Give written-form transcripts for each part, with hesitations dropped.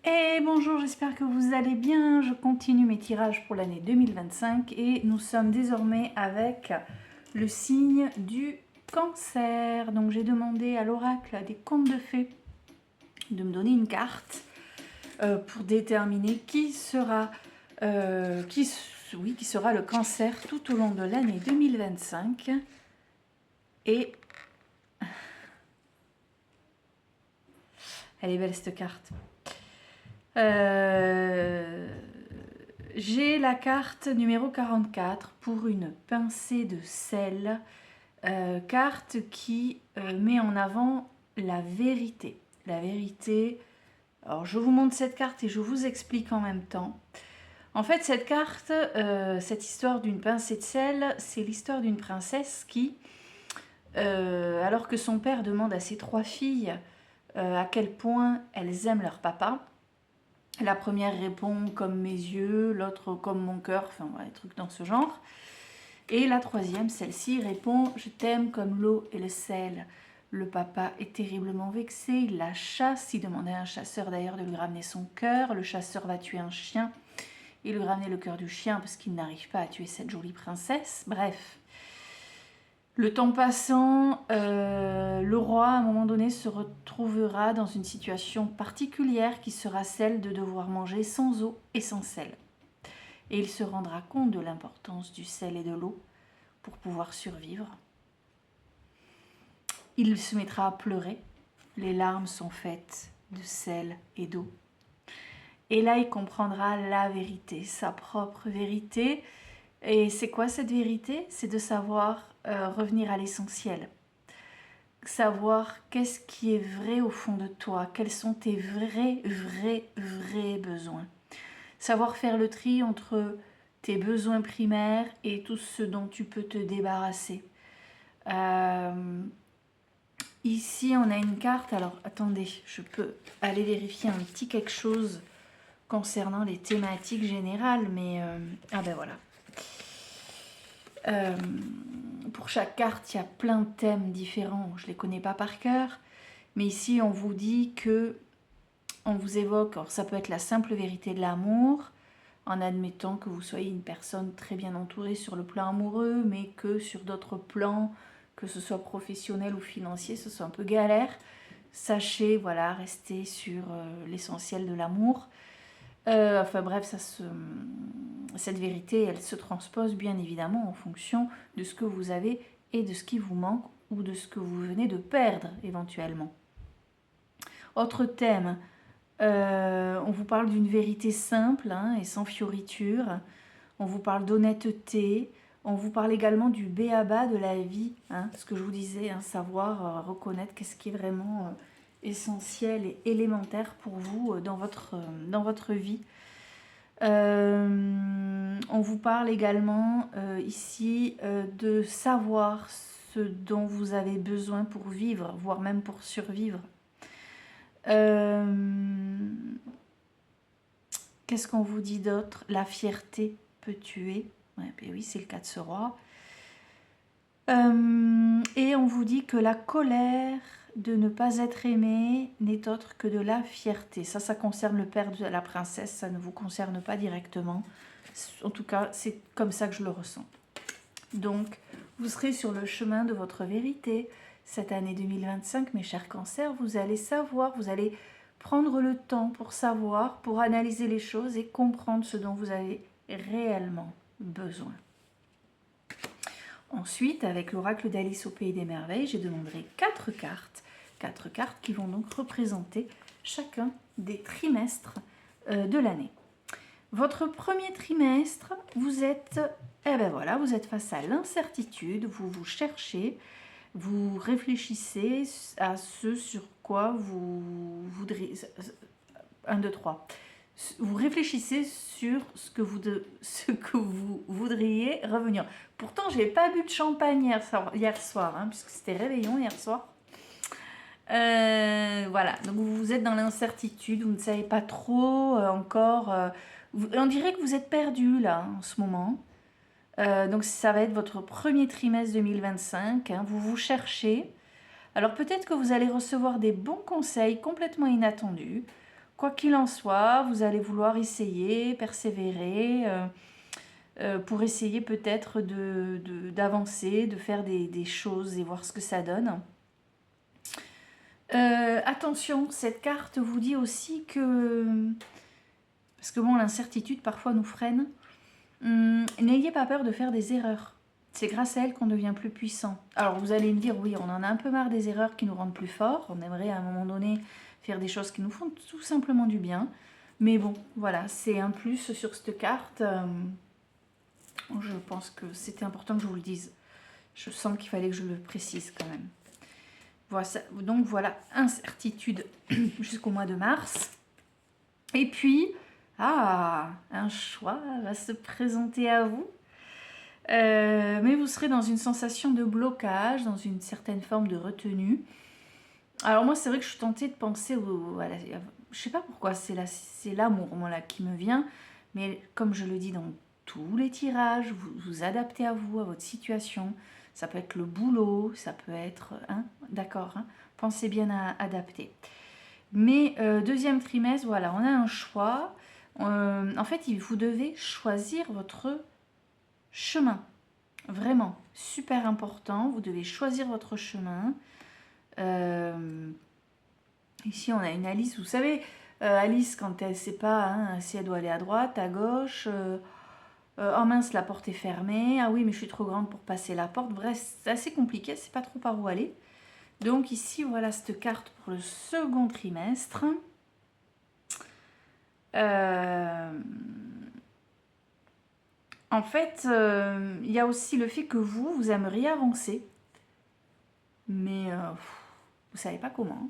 Et bonjour, j'espère que vous allez bien. Je continue mes tirages pour l'année 2025 et nous sommes désormais avec le signe du Cancer. Donc j'ai demandé à l'oracle des contes de fées de me donner une carte pour déterminer qui sera le Cancer tout au long de l'année 2025. Et elle est belle cette carte. J'ai la carte numéro 44 pour une pincée de sel. Carte qui met en avant la vérité. La vérité. Alors je vous montre cette carte et je vous explique en même temps. En fait, cette carte, cette histoire d'une pincée de sel, c'est l'histoire d'une princesse qui, alors que son père demande à ses 3 filles à quel point elles aiment leur papa, la première répond comme mes yeux, l'autre comme mon cœur, enfin voilà, des trucs dans ce genre. Et la troisième, celle-ci, répond « Je t'aime comme l'eau et le sel ». Le papa est terriblement vexé, il la chasse, il demande à un chasseur d'ailleurs de lui ramener son cœur. Le chasseur va tuer un chien et lui ramener le cœur du chien parce qu'il n'arrive pas à tuer cette jolie princesse. Bref. Le temps passant, le roi, à un moment donné, se retrouvera dans une situation particulière qui sera celle de devoir manger sans eau et sans sel. Et il se rendra compte de l'importance du sel et de l'eau pour pouvoir survivre. Il se mettra à pleurer. Les larmes sont faites de sel et d'eau. Et là, il comprendra la vérité, sa propre vérité. Et c'est quoi cette vérité? C'est de savoir revenir à l'essentiel. Savoir qu'est-ce qui est vrai au fond de toi, quels sont tes vrais besoins. Savoir faire le tri entre tes besoins primaires et tout ce dont tu peux te débarrasser. Ici, on a une carte. Alors, attendez, je peux aller vérifier un petit quelque chose concernant les thématiques générales, mais... ah ben voilà. Pour chaque carte, il y a plein de thèmes différents. Je ne les connais pas par cœur. Mais ici, on vous dit que... On vous évoque... Alors, ça peut être la simple vérité de l'amour, en admettant que vous soyez une personne très bien entourée sur le plan amoureux, mais que sur d'autres plans, que ce soit professionnel ou financier, ce soit un peu galère. Sachez, voilà, rester sur l'essentiel de l'amour. Enfin bref, cette vérité, elle se transpose bien évidemment en fonction de ce que vous avez et de ce qui vous manque ou de ce que vous venez de perdre éventuellement. Autre thème, on vous parle d'une vérité simple et sans fioriture. On vous parle d'honnêteté. On vous parle également du b.a.-ba de la vie. Ce que je vous disais, savoir reconnaître qu'est-ce qui est vraiment essentiel et élémentaire pour vous dans votre vie. On vous parle également ici de savoir ce dont vous avez besoin pour vivre, voire même pour survivre. Qu'est-ce qu'on vous dit d'autre? La fierté peut tuer. Ouais, ben oui, c'est le cas de ce roi. Et on vous dit que la colère de ne pas être aimé n'est autre que de la fierté. Ça concerne le père de la princesse, ça ne vous concerne pas directement. En tout cas, c'est comme ça que je le ressens. Donc, vous serez sur le chemin de votre vérité. Cette année 2025, mes chers cancers, vous allez savoir, vous allez prendre le temps pour savoir, pour analyser les choses et comprendre ce dont vous avez réellement besoin. Ensuite, avec l'oracle d'Alice au Pays des Merveilles, j'ai demandé 4 cartes. 4 cartes qui vont donc représenter chacun des trimestres de l'année. Votre premier trimestre, vous êtes face à l'incertitude, vous vous cherchez, vous réfléchissez à ce sur quoi vous voudriez... 1, 2, 3. Vous réfléchissez sur ce que vous voudriez revenir. Pourtant, je n'ai pas bu de champagne hier soir, puisque c'était réveillon hier soir. Voilà, donc vous êtes dans l'incertitude, vous ne savez pas trop encore. On dirait que vous êtes perdu là en ce moment. Donc ça va être votre premier trimestre 2025. Vous vous cherchez. Alors peut-être que vous allez recevoir des bons conseils complètement inattendus. quoi qu'il en soit, vous allez vouloir essayer, persévérer, pour essayer peut-être d'avancer, de faire des choses et voir ce que ça donne. Attention, cette carte vous dit aussi que... Parce que bon, l'incertitude parfois nous freine. N'ayez pas peur de faire des erreurs. C'est grâce à elles qu'on devient plus puissant. Alors vous allez me dire, oui, on en a un peu marre des erreurs qui nous rendent plus forts. On aimerait à un moment donné faire des choses qui nous font tout simplement du bien. Mais bon, voilà, c'est un plus sur cette carte. Je pense que c'était important que je vous le dise. Je sens qu'il fallait que je le précise quand même. Voilà, donc voilà, incertitude jusqu'au mois de mars. Et puis, un choix va se présenter à vous. Mais vous serez dans une sensation de blocage, dans une certaine forme de retenue. Alors moi, c'est vrai que je suis tentée de penser je sais pas pourquoi, c'est l'amour là qui me vient. Mais comme je le dis dans tous les tirages, vous adaptez à vous, à votre situation. Ça peut être le boulot, ça peut être... d'accord, pensez bien à adapter. Mais deuxième trimestre, voilà, on a un choix. En fait, vous devez choisir votre chemin. Vraiment, super important. Vous devez choisir votre chemin. Ici, on a une Alice. Vous savez, Alice, quand elle ne sait pas si elle doit aller à droite, à gauche... oh mince, la porte est fermée. Ah oui, mais je suis trop grande pour passer la porte. Bref, c'est assez compliqué. C'est pas trop par où aller. Donc ici, voilà cette carte pour le second trimestre. En fait, il y a aussi le fait que vous aimeriez avancer. Mais vous ne savez pas comment.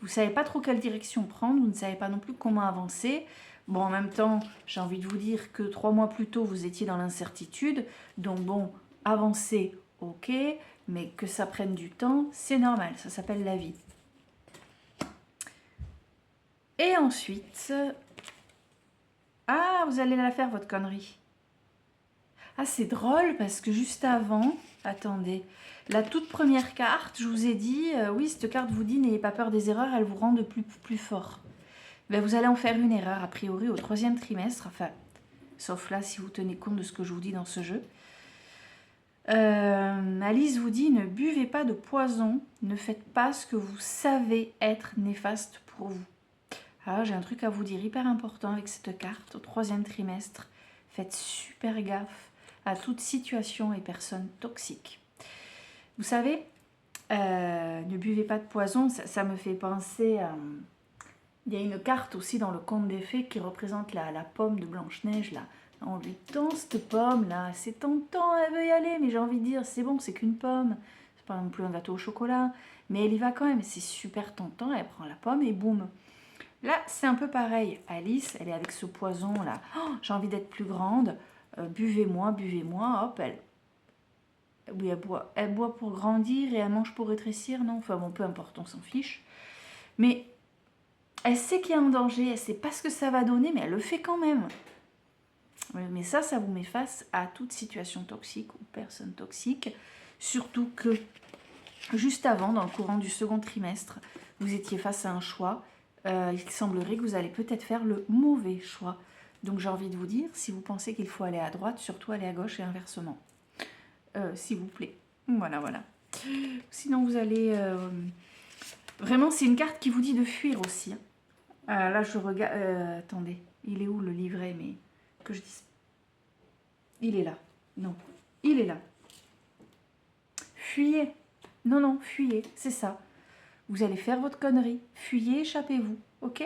Vous ne savez pas trop quelle direction prendre. Vous ne savez pas non plus comment avancer. Bon, en même temps, j'ai envie de vous dire que 3 mois plus tôt, vous étiez dans l'incertitude. Donc bon, avancer, ok. Mais que ça prenne du temps, c'est normal. Ça s'appelle la vie. Et ensuite... Ah, vous allez la faire, votre connerie. Ah, c'est drôle parce que juste avant... Attendez. La toute première carte, je vous ai dit... oui, cette carte vous dit, n'ayez pas peur des erreurs, elle vous rend de plus fort. Ben, vous allez en faire une erreur, a priori, au 3e trimestre. Enfin, sauf là, si vous tenez compte de ce que je vous dis dans ce jeu. Alice vous dit, ne buvez pas de poison. Ne faites pas ce que vous savez être néfaste pour vous. Alors, j'ai un truc à vous dire hyper important avec cette carte. Au 3e trimestre, faites super gaffe à toute situation et personne toxique. Vous savez, ne buvez pas de poison, ça me fait penser à... Il y a une carte aussi dans le conte des fées qui représente la pomme de Blanche-Neige, là. On lui tend cette pomme, là. C'est tentant, elle veut y aller, mais j'ai envie de dire, c'est bon, c'est qu'une pomme. C'est pas non plus un gâteau au chocolat. Mais elle y va quand même, c'est super tentant. Elle prend la pomme et boum. Là, c'est un peu pareil. Alice, elle est avec ce poison-là. Oh, j'ai envie d'être plus grande. Buvez-moi. Hop, oui, elle boit pour grandir et elle mange pour rétrécir. Non, enfin bon, peu importe, on s'en fiche. Mais elle sait qu'il y a un danger, elle sait pas ce que ça va donner, mais elle le fait quand même. Mais ça vous met face à toute situation toxique ou personne toxique. Surtout que, juste avant, dans le courant du second trimestre, vous étiez face à un choix. Il semblerait que vous allez peut-être faire le mauvais choix. Donc j'ai envie de vous dire, si vous pensez qu'il faut aller à droite, surtout aller à gauche et inversement. S'il vous plaît. Voilà. Sinon vous allez... Vraiment, c'est une carte qui vous dit de fuir aussi. Là, je regarde... attendez, il est où le livret? Mais que je dise... Il est là. Non, il est là. Fuyez. Non, fuyez, c'est ça. Vous allez faire votre connerie. Fuyez, échappez-vous, ok?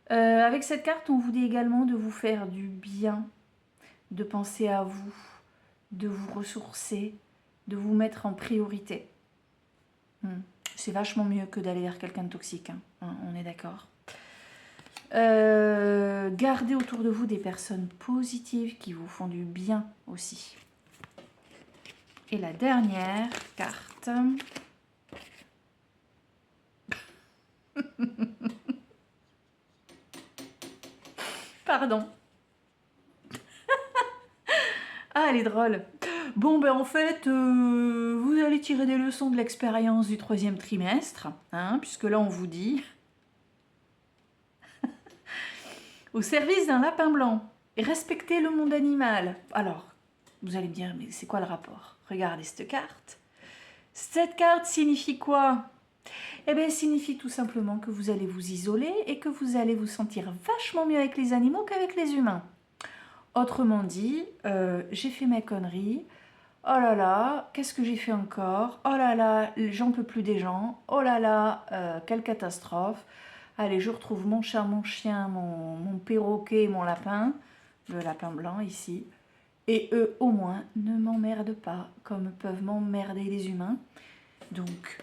Avec cette carte, on vous dit également de vous faire du bien, de penser à vous, de vous ressourcer, de vous mettre en priorité. C'est vachement mieux que d'aller vers quelqu'un de toxique, on est d'accord. Gardez autour de vous des personnes positives qui vous font du bien aussi. Et la dernière carte... Pardon. Ah, elle est drôle. Bon, ben en fait, vous allez tirer des leçons de l'expérience du 3e trimestre, puisque là, on vous dit... au service d'un lapin blanc et respecter le monde animal. Alors, vous allez me dire, mais c'est quoi le rapport? Regardez cette carte. Cette carte signifie quoi? Eh bien, elle signifie tout simplement que vous allez vous isoler et que vous allez vous sentir vachement mieux avec les animaux qu'avec les humains. Autrement dit, j'ai fait mes conneries. Oh là là, qu'est-ce que j'ai fait encore? Oh là là, j'en peux plus des gens. Oh là là, quelle catastrophe. Allez, je retrouve mon chat, mon chien, mon perroquet, mon lapin. Le lapin blanc ici. Et eux, au moins, ne m'emmerdent pas comme peuvent m'emmerder les humains. Donc,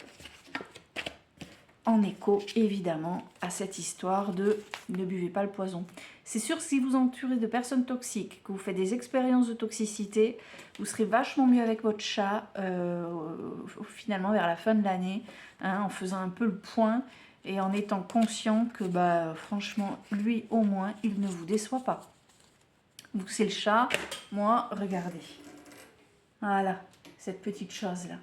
en écho, évidemment, à cette histoire de ne buvez pas le poison. C'est sûr, si vous entourez de personnes toxiques, que vous faites des expériences de toxicité, vous serez vachement mieux avec votre chat, finalement, vers la fin de l'année, hein, en faisant un peu le point et en étant conscient que, bah, franchement, lui, au moins, il ne vous déçoit pas. Vous, c'est le chat. Moi, regardez. Voilà, cette petite chose-là.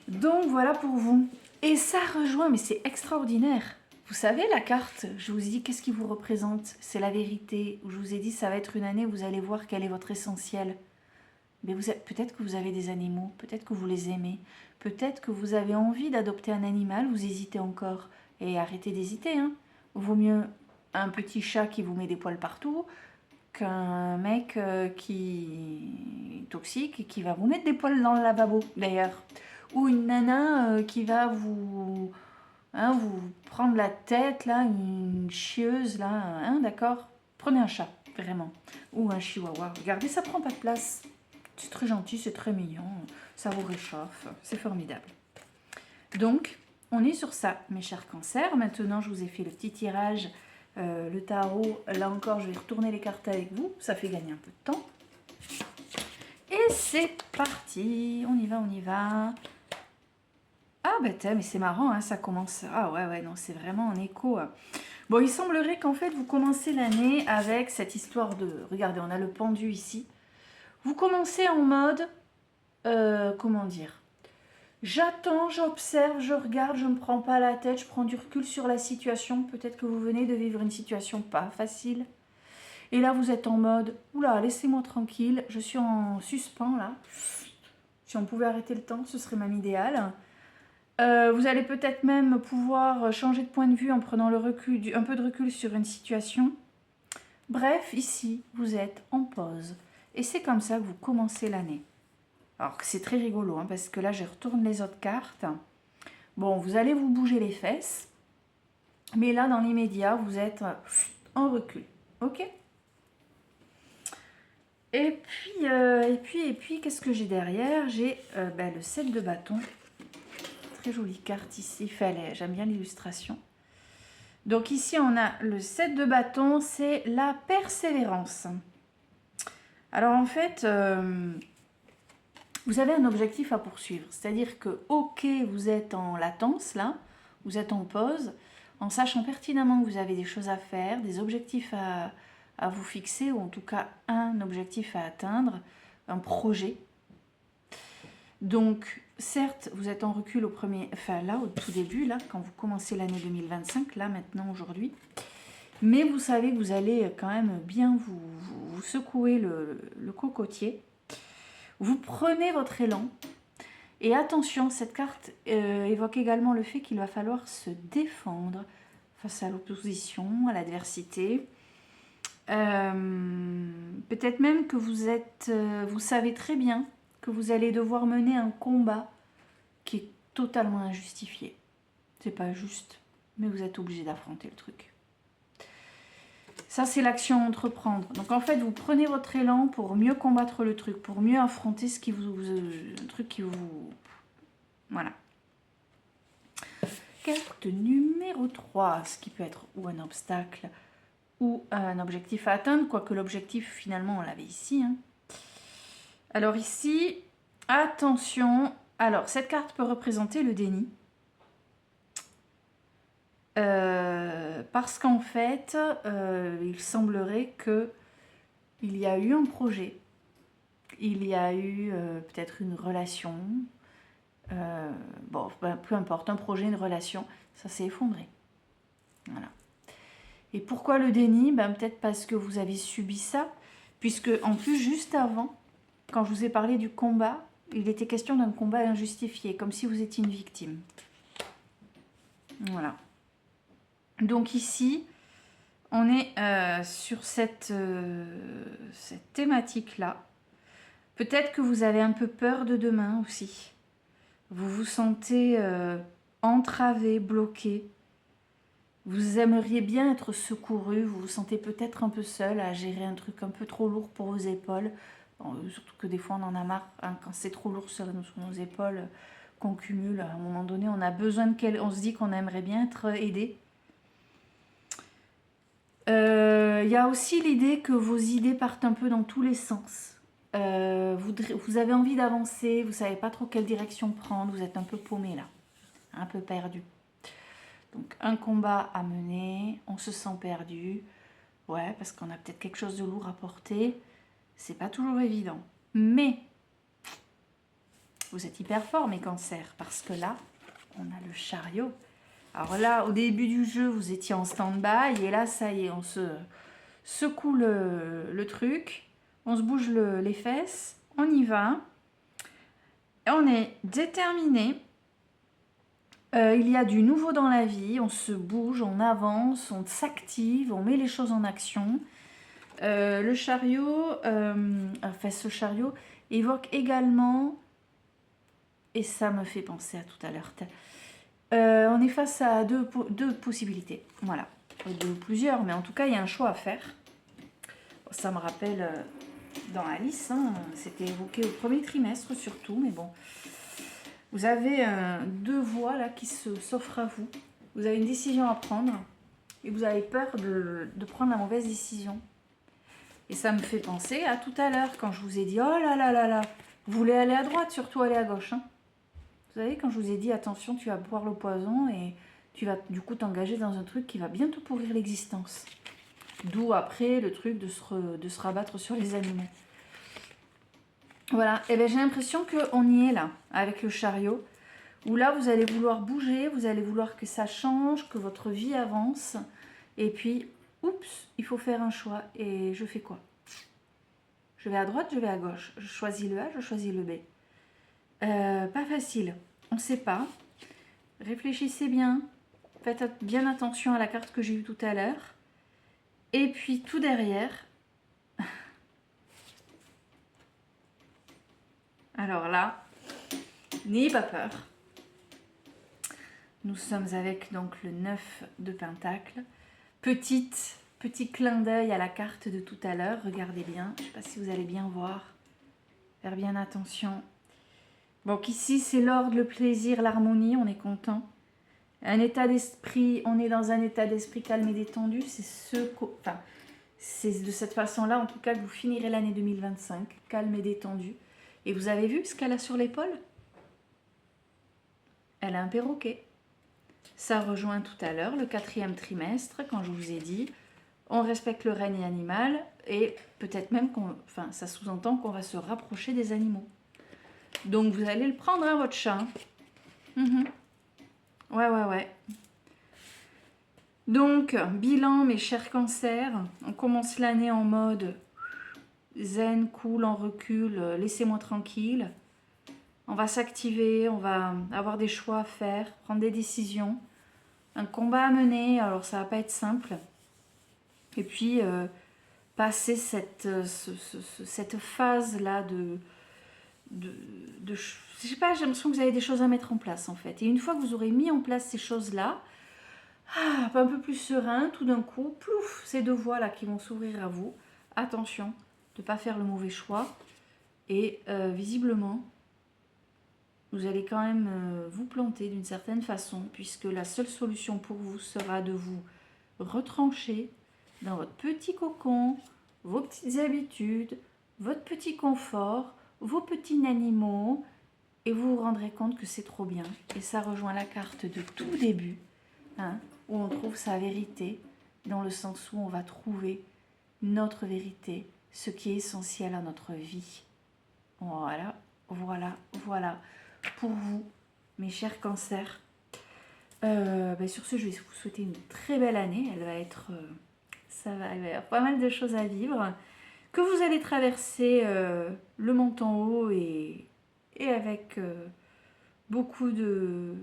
Donc, voilà pour vous. Et ça rejoint, mais c'est extraordinaire. Vous savez, la carte, je vous ai dit, qu'est-ce qui vous représente? C'est la vérité. Je vous ai dit, ça va être une année où vous allez voir quel est votre essentiel. Mais peut-être que vous avez des animaux, peut-être que vous les aimez, peut-être que vous avez envie d'adopter un animal, vous hésitez encore. Et arrêtez d'hésiter, hein. Vaut mieux un petit chat qui vous met des poils partout qu'un mec qui est toxique et qui va vous mettre des poils dans le lavabo, d'ailleurs. Ou une nana qui va vous prendre la tête, là, une chieuse, là, hein, d'accord? Prenez un chat, vraiment. Ou un chihuahua. Regardez, ça prend pas de place. C'est très gentil, c'est très mignon. Ça vous réchauffe. C'est formidable. Donc, on est sur ça, mes chers cancers. Maintenant, je vous ai fait le petit tirage, le tarot. Là encore, je vais retourner les cartes avec vous. Ça fait gagner un peu de temps. Et c'est parti. On y va, on y va. Ah bah mais c'est marrant, hein, ça commence... Ah ouais, non, c'est vraiment en écho. Bon, il semblerait qu'en fait, vous commencez l'année avec cette histoire de... Regardez, on a le pendu ici. Vous commencez en mode... comment dire? J'attends, j'observe, je regarde, je ne me prends pas la tête, je prends du recul sur la situation. Peut-être que vous venez de vivre une situation pas facile. Et là, vous êtes en mode... Oula, laissez-moi tranquille, je suis en suspens, là. Si on pouvait arrêter le temps, ce serait même idéal. Vous allez peut-être même pouvoir changer de point de vue en prenant un peu de recul sur une situation. Bref, ici, vous êtes en pause. Et c'est comme ça que vous commencez l'année. Alors que c'est très rigolo, hein, parce que là, je retourne les autres cartes. Bon, vous allez vous bouger les fesses. Mais là, dans l'immédiat, vous êtes en recul. Ok? Et puis, qu'est-ce que j'ai derrière? J'ai le 7 de bâton. Très jolie carte ici, j'aime bien l'illustration. Donc ici on a le 7 de bâton, c'est la persévérance. Alors en fait, vous avez un objectif à poursuivre, c'est-à-dire que ok, vous êtes en latence là, vous êtes en pause, en sachant pertinemment que vous avez des choses à faire, des objectifs à vous fixer, ou en tout cas un objectif à atteindre, un projet. Donc, certes, vous êtes en recul au tout début, là, quand vous commencez l'année 2025, là, maintenant, aujourd'hui. Mais vous savez que vous allez quand même bien vous secouer le cocotier. Vous prenez votre élan. Et attention, cette carte évoque également le fait qu'il va falloir se défendre face à l'opposition, à l'adversité. Peut-être même que vous savez très bien que vous allez devoir mener un combat qui est totalement injustifié. C'est pas juste, mais vous êtes obligé d'affronter le truc. Ça, c'est l'action à entreprendre. Donc, en fait, vous prenez votre élan pour mieux combattre le truc, pour mieux affronter un truc qui vous... Voilà. Carte numéro 3, ce qui peut être ou un obstacle ou un objectif à atteindre, quoique l'objectif, finalement, on l'avait ici, hein. Alors ici, attention. Alors, cette carte peut représenter le déni. Parce qu'en fait, il semblerait que il y a eu un projet. Il y a eu peut-être une relation. Peu importe, un projet, une relation. Ça s'est effondré. Voilà. Et pourquoi le déni? Ben, peut-être parce que vous avez subi ça, puisque en plus, juste avant, quand je vous ai parlé du combat, il était question d'un combat injustifié, comme si vous étiez une victime. Voilà. Donc ici, on est sur cette thématique-là. Peut-être que vous avez un peu peur de demain aussi. Vous vous sentez entravé, bloqué. Vous aimeriez bien être secouru, vous vous sentez peut-être un peu seul à gérer un truc un peu trop lourd pour vos épaules. Bon, surtout que des fois on en a marre, hein, quand c'est trop lourd sur nos épaules, qu'on cumule, à un moment donné on a besoin de on se dit qu'on aimerait bien être aidé. Il y a aussi l'idée que vos idées partent un peu dans tous les sens. Vous avez envie d'avancer, vous ne savez pas trop quelle direction prendre, vous êtes un peu paumé là, un peu perdu. Donc un combat à mener, on se sent perdu, ouais, parce qu'on a peut-être quelque chose de lourd à porter, c'est pas toujours évident. Mais vous êtes hyper fort mes cancers, parce que là, on a le chariot. Alors là, au début du jeu, vous étiez en stand-by, et là, ça y est, on se secoue le truc, on se bouge les fesses, on y va, et on est déterminé. Il y a du nouveau dans la vie, on se bouge, on avance, on s'active, on met les choses en action. Le chariot, enfin ce chariot évoque également, et ça me fait penser à tout à l'heure, on est face à deux possibilités, voilà, deux ou plusieurs, mais en tout cas il y a un choix à faire. Ça me rappelle dans Alice, hein, c'était évoqué au premier trimestre surtout, mais bon. Vous avez deux voies là qui s'offrent à vous. Vous avez une décision à prendre et vous avez peur de prendre la mauvaise décision. Et ça me fait penser à tout à l'heure quand je vous ai dit « Oh là là là là !» Vous voulez aller à droite, surtout aller à gauche. Hein. Vous savez, quand je vous ai dit « Attention, tu vas boire le poison et tu vas du coup t'engager dans un truc qui va bientôt pourrir l'existence. » D'où après le truc de se rabattre sur les animaux. Voilà, et bien j'ai l'impression qu'on y est là, avec le chariot, où là vous allez vouloir bouger, vous allez vouloir que ça change, que votre vie avance, et puis, oups, il faut faire un choix, et je fais quoi? Je vais à droite, je vais à gauche, je choisis le A, je choisis le B. Pas facile, on ne sait pas, réfléchissez bien, faites bien attention à la carte que j'ai eue tout à l'heure, et puis tout derrière, alors là, n'ayez pas peur. Nous sommes avec donc le 9 de Pentacle. Petit clin d'œil à la carte de tout à l'heure. Regardez bien. Je ne sais pas si vous allez bien voir. Faire bien attention. Donc ici, c'est l'ordre, le plaisir, l'harmonie. On est content. Un état d'esprit. On est dans un état d'esprit calme et détendu. C'est de cette façon-là, en tout cas, que vous finirez l'année 2025. Calme et détendu. Et vous avez vu ce qu'elle a sur l'épaule? Elle a un perroquet. Ça rejoint tout à l'heure le 4e trimestre, quand je vous ai dit, on respecte le règne animal et peut-être même ça sous-entend qu'on va se rapprocher des animaux. Donc vous allez le prendre, hein, votre chat. Ouais. Donc, bilan, mes chers cancers, on commence l'année en mode zen, cool, en recul, laissez-moi tranquille. On va s'activer, on va avoir des choix à faire, prendre des décisions. Un combat à mener, alors ça va pas être simple. Et puis, passer cette phase-là je sais pas, j'ai l'impression que vous avez des choses à mettre en place en fait. Et une fois que vous aurez mis en place ces choses-là, un peu plus serein, tout d'un coup, plouf, ces deux voies-là qui vont s'ouvrir à vous. Attention de ne pas faire le mauvais choix. Et visiblement, vous allez quand même vous planter d'une certaine façon, puisque la seule solution pour vous sera de vous retrancher dans votre petit cocon, vos petites habitudes, votre petit confort, vos petits animaux, et vous vous rendrez compte que c'est trop bien. Et ça rejoint la carte de tout début, hein, où on trouve sa vérité, dans le sens où on va trouver notre vérité, ce qui est essentiel à notre vie. Voilà. Pour vous, mes chers cancers. Sur ce, je vais vous souhaiter une très belle année. Elle va être, il va y avoir pas mal de choses à vivre. Que vous allez traverser le montant haut et avec beaucoup de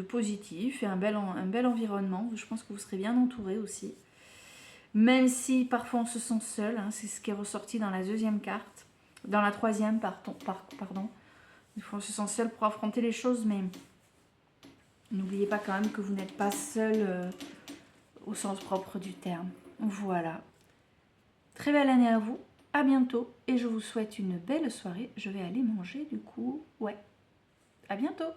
positif et un bel environnement. Je pense que vous serez bien entouré aussi. Même si parfois on se sent seul, hein, c'est ce qui est ressorti dans la deuxième carte. Dans la troisième, pardon. Des fois on se sent seul pour affronter les choses, mais n'oubliez pas quand même que vous n'êtes pas seul au sens propre du terme. Voilà. Très belle année à vous. À bientôt. Et je vous souhaite une belle soirée. Je vais aller manger du coup. Ouais. À bientôt.